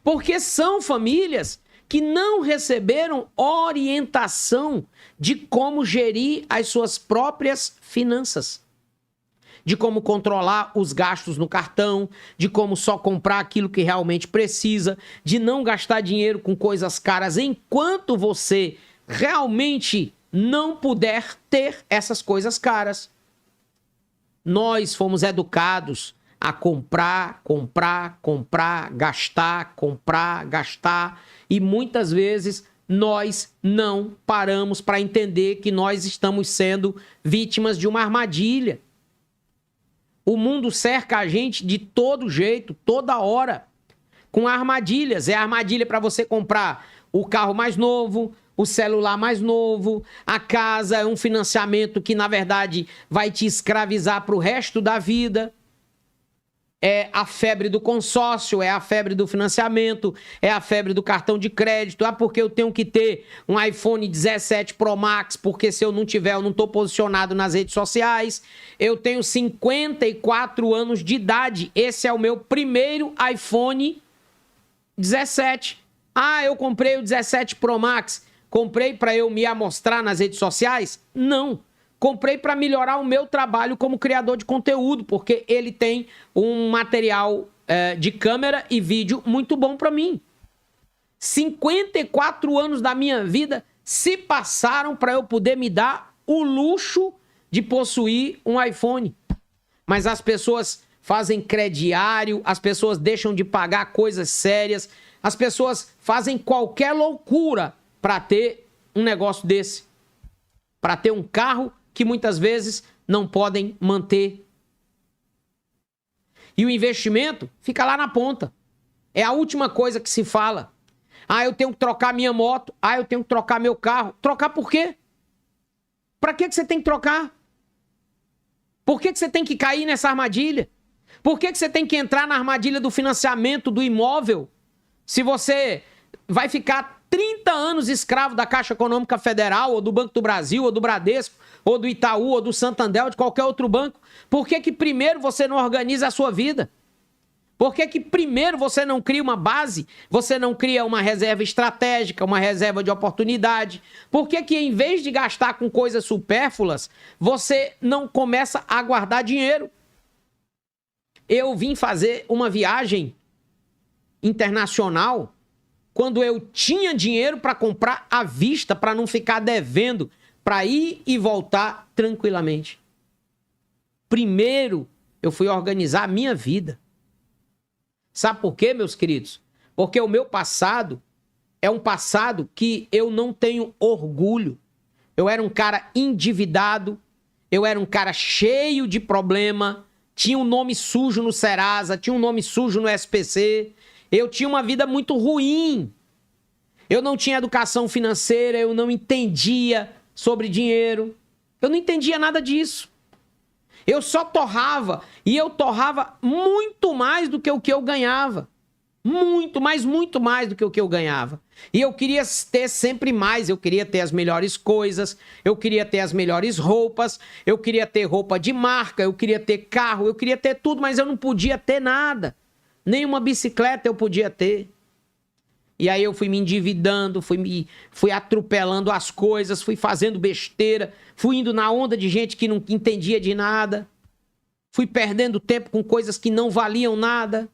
Porque são famílias que não receberam orientação de como gerir as suas próprias finanças. De como controlar os gastos no cartão, de como só comprar aquilo que realmente precisa, de não gastar dinheiro com coisas caras enquanto você realmente não puder ter essas coisas caras. Nós fomos educados a comprar, gastar, e muitas vezes nós não paramos para entender que nós estamos sendo vítimas de uma armadilha. O mundo cerca a gente de todo jeito, toda hora, com armadilhas. É armadilha para você comprar o carro mais novo, o celular mais novo, a casa é um financiamento que, na verdade, vai te escravizar para o resto da vida. É a febre do consórcio, é a febre do financiamento, é a febre do cartão de crédito. Ah, porque eu tenho que ter um iPhone 17 Pro Max, porque se eu não tiver, eu não estou posicionado nas redes sociais. Eu tenho 54 anos de idade, esse é o meu primeiro iPhone 17. Ah, eu comprei o 17 Pro Max, comprei para eu me amostrar nas redes sociais? Não. Comprei para melhorar o meu trabalho como criador de conteúdo, porque ele tem um material de câmera e vídeo muito bom para mim. 54 anos da minha vida se passaram para eu poder me dar o luxo de possuir um iPhone. Mas as pessoas fazem crediário, as pessoas deixam de pagar coisas sérias, as pessoas fazem qualquer loucura para ter um negócio desse, para ter um carro que muitas vezes não podem manter. E o investimento fica lá na ponta. É a última coisa que se fala. Ah, eu tenho que trocar minha moto. Ah, eu tenho que trocar meu carro. Trocar por quê? Para que você tem que trocar? Por que você tem que cair nessa armadilha? Por que você tem que entrar na armadilha do financiamento do imóvel? Se você vai ficar 30 anos escravo da Caixa Econômica Federal, ou do Banco do Brasil, ou do Bradesco, ou do Itaú, ou do Santander, ou de qualquer outro banco, por que primeiro você não organiza a sua vida? Por que primeiro você não cria uma base, você não cria uma reserva estratégica, uma reserva de oportunidade? Por que em vez de gastar com coisas supérfluas, você não começa a guardar dinheiro? Eu vim fazer uma viagem internacional quando eu tinha dinheiro para comprar à vista, para não ficar devendo, para ir e voltar tranquilamente. Primeiro, eu fui organizar a minha vida. Sabe por quê, meus queridos? Porque o meu passado é um passado que eu não tenho orgulho. Eu era um cara endividado, eu era um cara cheio de problema, tinha um nome sujo no Serasa, tinha um nome sujo no SPC, eu tinha uma vida muito ruim. Eu não tinha educação financeira, eu não entendia sobre dinheiro, eu não entendia nada disso. Eu só torrava, e eu torrava muito mais do que o que eu ganhava. Muito mais do que o que eu ganhava. E eu queria ter sempre mais, eu queria ter as melhores coisas, eu queria ter as melhores roupas, eu queria ter roupa de marca, eu queria ter carro, eu queria ter tudo, mas eu não podia ter nada. Nenhuma bicicleta eu podia ter. E aí eu fui me endividando, fui atropelando as coisas, fui fazendo besteira, fui indo na onda de gente que não entendia de nada, fui perdendo tempo com coisas que não valiam nada,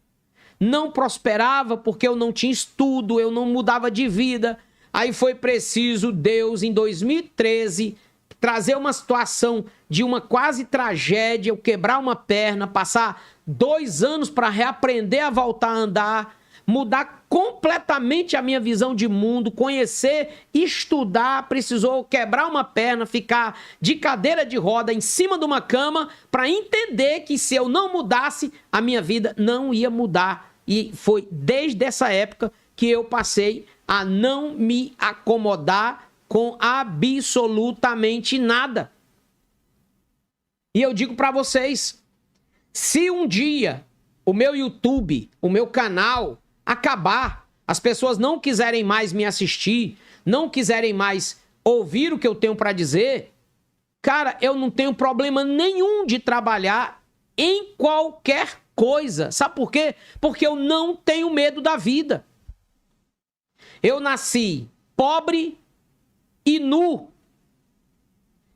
não prosperava porque eu não tinha estudo, eu não mudava de vida. Aí foi preciso Deus, em 2013, trazer uma situação de uma quase tragédia, eu quebrar uma perna, passar 2 anos para reaprender a voltar a andar, mudar completamente a minha visão de mundo, conhecer, estudar, precisou quebrar uma perna, ficar de cadeira de roda em cima de uma cama para entender que se eu não mudasse, a minha vida não ia mudar. E foi desde essa época que eu passei a não me acomodar com absolutamente nada. E eu digo para vocês, se um dia o meu YouTube, o meu canal acabar, as pessoas não quiserem mais me assistir, não quiserem mais ouvir o que eu tenho para dizer, cara, eu não tenho problema nenhum de trabalhar em qualquer coisa. Sabe por quê? Porque eu não tenho medo da vida. Eu nasci pobre e nu.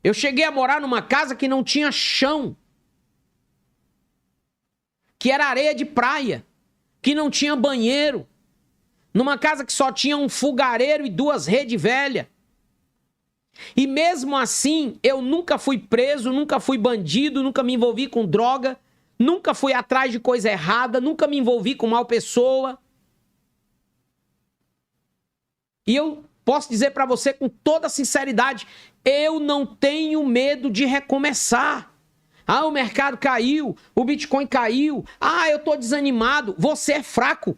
Eu cheguei a morar numa casa que não tinha chão, que era areia de praia, que não tinha banheiro, numa casa que só tinha um fogareiro e 2 redes velhas. E mesmo assim, eu nunca fui preso, nunca fui bandido, nunca me envolvi com droga, nunca fui atrás de coisa errada, nunca me envolvi com mal pessoa. E eu posso dizer para você com toda sinceridade, eu não tenho medo de recomeçar. Ah, o mercado caiu, o Bitcoin caiu. Ah, eu tô desanimado. Você é fraco.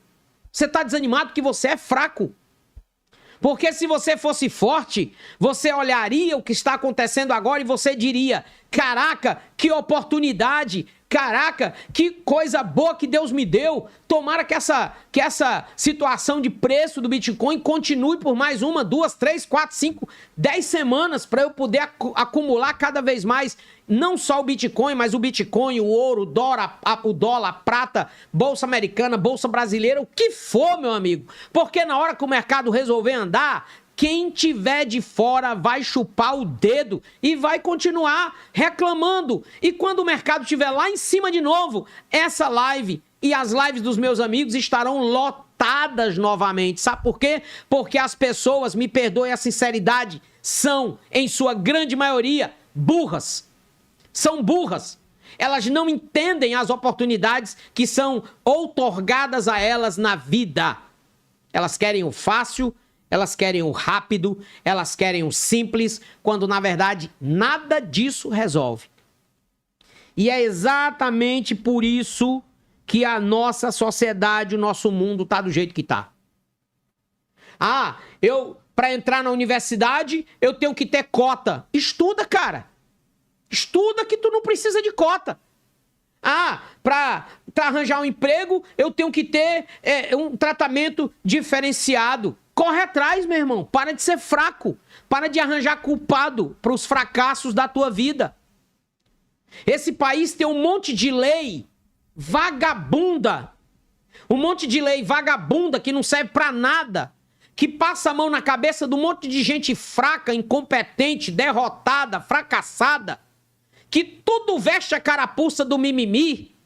Você tá desanimado porque você é fraco. Porque se você fosse forte, você olharia o que está acontecendo agora e você diria, caraca, que oportunidade, caraca, que coisa boa que Deus me deu. Tomara que essa situação de preço do Bitcoin continue por mais 1, 2, 3, 4, 5, 10 semanas para eu poder acumular cada vez mais, não só o Bitcoin, mas o Bitcoin, o ouro, o dólar, a prata, bolsa americana, bolsa brasileira, o que for, meu amigo. Porque na hora que o mercado resolver andar, quem tiver de fora vai chupar o dedo e vai continuar reclamando. E quando o mercado estiver lá em cima de novo, essa live e as lives dos meus amigos estarão lotadas novamente. Sabe por quê? Porque as pessoas, me perdoem a sinceridade, são, em sua grande maioria, burras. São burras. Elas não entendem as oportunidades que são outorgadas a elas na vida. Elas querem o fácil, elas querem o rápido, elas querem o simples, quando na verdade nada disso resolve. E é exatamente por isso que a nossa sociedade, o nosso mundo está do jeito que está. Ah, eu para entrar na universidade, eu tenho que ter cota. Estuda, cara. Estuda que tu não precisa de cota. Ah, para arranjar um emprego, eu tenho que ter um tratamento diferenciado. Corre atrás, meu irmão. Para de ser fraco. Para de arranjar culpado para os fracassos da tua vida. Esse país tem um monte de lei vagabunda. Um monte de lei vagabunda que não serve para nada. Que passa a mão na cabeça de um monte de gente fraca, incompetente, derrotada, fracassada. Que tudo veste a carapuça do mimimi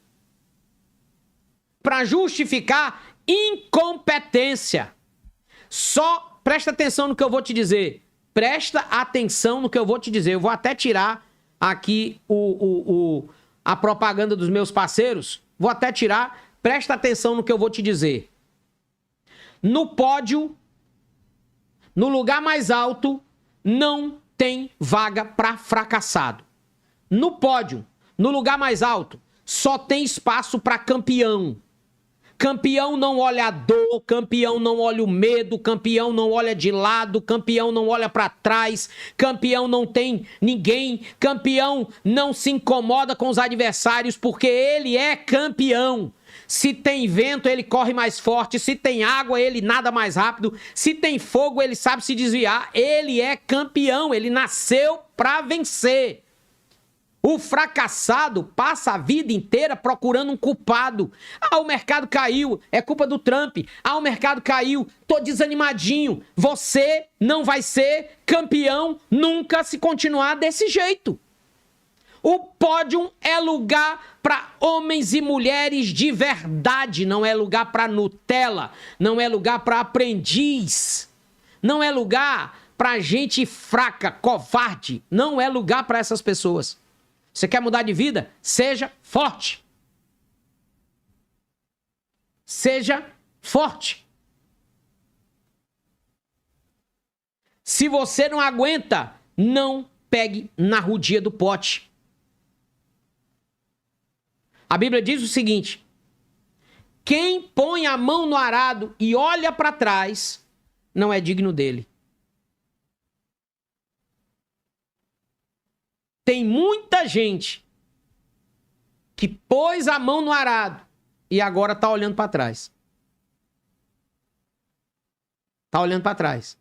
para justificar incompetência. Só presta atenção no que eu vou te dizer. Presta atenção no que eu vou te dizer. Eu vou até tirar aqui a propaganda dos meus parceiros. Vou até tirar. Presta atenção no que eu vou te dizer. No pódio, no lugar mais alto, não tem vaga para fracassado. No pódio, no lugar mais alto, só tem espaço para campeão. Campeão não olha a dor, campeão não olha o medo, campeão não olha de lado, campeão não olha para trás, campeão não tem ninguém, campeão não se incomoda com os adversários porque ele é campeão. Se tem vento, ele corre mais forte. Se tem água, ele nada mais rápido. Se tem fogo, ele sabe se desviar. Ele é campeão, ele nasceu para vencer. O fracassado passa a vida inteira procurando um culpado. Ah, o mercado caiu, é culpa do Trump. Ah, o mercado caiu, tô desanimadinho. Você não vai ser campeão nunca se continuar desse jeito. O pódio é lugar para homens e mulheres de verdade, não é lugar para Nutella, não é lugar para aprendiz, não é lugar para gente fraca, covarde, não é lugar para essas pessoas. Você quer mudar de vida? Seja forte. Seja forte. Se você não aguenta, não pegue na rudia do pote. A Bíblia diz o seguinte: quem põe a mão no arado e olha para trás, não é digno dele. Tem muita gente que pôs a mão no arado e agora está olhando para trás. Está olhando para trás.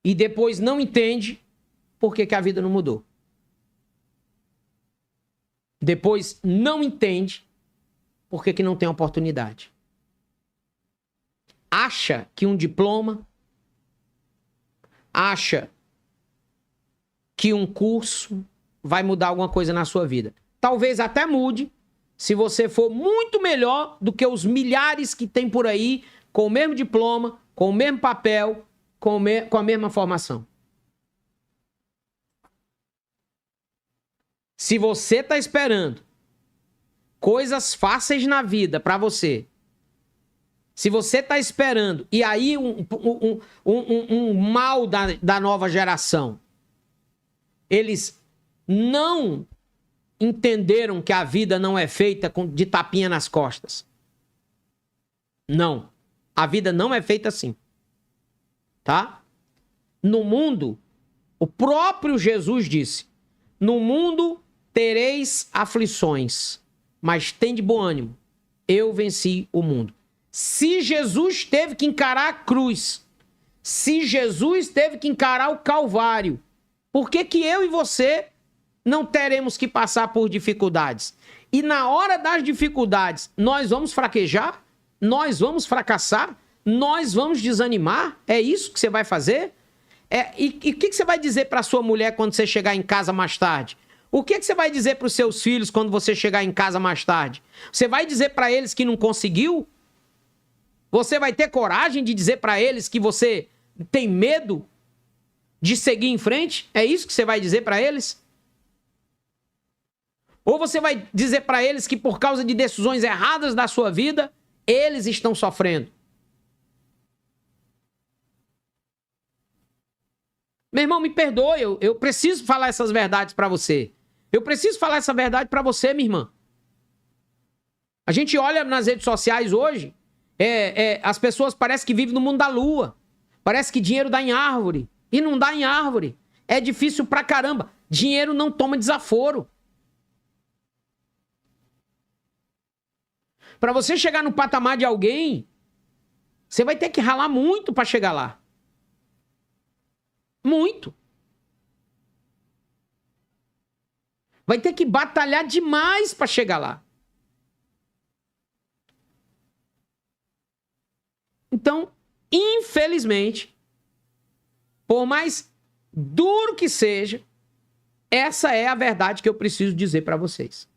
E depois não entende por que a vida não mudou. Depois não entende por que não tem oportunidade. Acha que um diploma, acha que um curso vai mudar alguma coisa na sua vida. Talvez até mude se você for muito melhor do que os milhares que tem por aí com o mesmo diploma, com o mesmo papel, com a mesma formação. Se você está esperando coisas fáceis na vida para você, se você está esperando, e aí um mal da nova geração, eles não entenderam que a vida não é feita de tapinha nas costas. Não. A vida não é feita assim. Tá? No mundo, o próprio Jesus disse: no mundo tereis aflições, mas tende bom ânimo. Eu venci o mundo. Se Jesus teve que encarar a cruz, se Jesus teve que encarar o Calvário, por que eu e você não teremos que passar por dificuldades? E na hora das dificuldades, nós vamos fraquejar? Nós vamos fracassar? Nós vamos desanimar? É isso que você vai fazer? E o que você vai dizer para sua mulher quando você chegar em casa mais tarde? O que você vai dizer para os seus filhos quando você chegar em casa mais tarde? Você vai dizer para eles que não conseguiu? Você vai ter coragem de dizer para eles que você tem medo de seguir em frente? É isso que você vai dizer para eles? Ou você vai dizer para eles que por causa de decisões erradas da sua vida, eles estão sofrendo? Meu irmão, me perdoe, eu preciso falar essas verdades para você. Eu preciso falar essa verdade para você, minha irmã. A gente olha nas redes sociais hoje As pessoas parecem que vivem no mundo da lua. Parece que dinheiro dá em árvore. E não dá em árvore. É difícil pra caramba. Dinheiro não toma desaforo. Para você chegar no patamar de alguém, você vai ter que ralar muito para chegar lá. Muito. Vai ter que batalhar demais para chegar lá. Então, infelizmente, por mais duro que seja, essa é a verdade que eu preciso dizer para vocês.